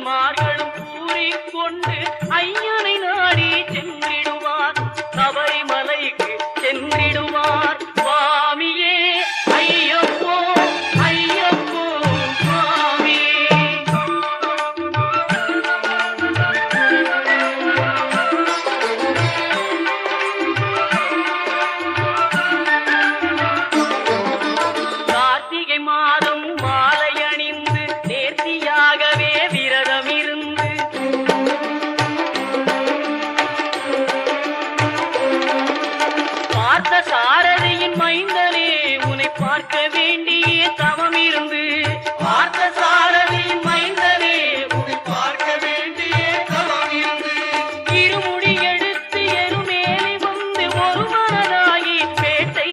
அண்ணன்மார்களும் கூறிக்கொண்டு ஐயனை நாடி சென்றிடுவார். சபரிமலைக்கு சென்றிடுவார். சுவாமியே ஐயப்போ ஐயப்போ சுவாமியே. கார்த்திகை மாதம் மாலை அணிந்து நேர்த்தியாகவே விரதம் இருந்து பார்த்த சாரதியின் மைந்தனே உன்னை பார்க்கவே